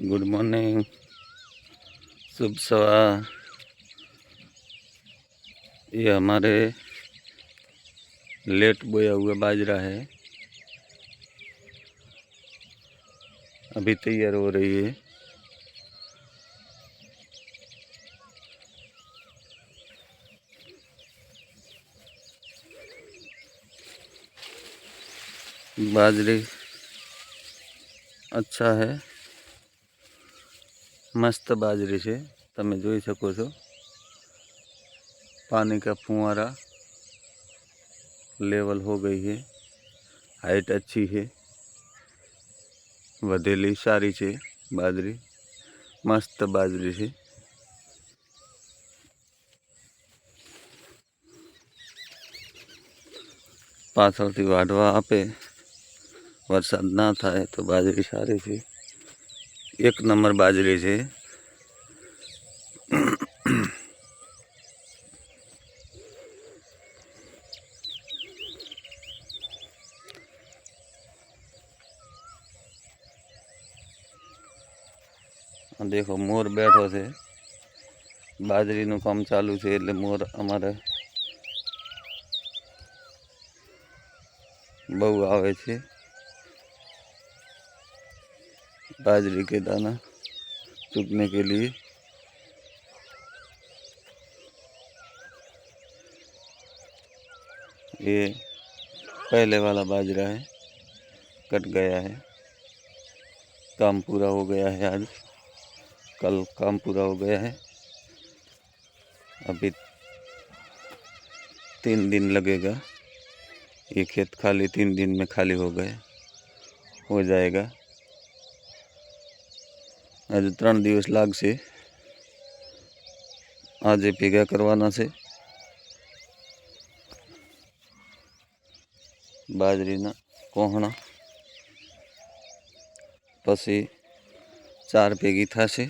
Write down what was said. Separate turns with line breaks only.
Good morning, शुभ सवार। ये हमारे लेट बोया हुआ बाजरा है, अभी तैयार हो रही है। बाजरी अच्छा है, मस्त बाजरी से તમે જોઈ શકો છો। पानी का फुहारा लेवल हो गई है, हाइट अच्छी है, वधेली सारी છે बाजरी, मस्त बाजरी છે। પાછળથી વાઢવા આપે, વરસાદ ના થાય તો બાજરી સારી છે, એક નંબર બાજરી છે। देखो मोर बैठो है, बाजरी नु काम चालू है એટલે मोर अमारे बहु आवे छे। बाजरी के दाना चुगने के लिए ये पहले वाला बाजरा है, कट गया है, काम पूरा हो गया है। आज कल काम पूरा हो गया है, अभी 3 दिन लगेगा। ये खेत खाली 3 दिन में खाली हो जाएगा। आज 3 दिवस लागशे, आज भेगा करवाना से बाजरीना कोहणा, पछी 4 भेगी थशे।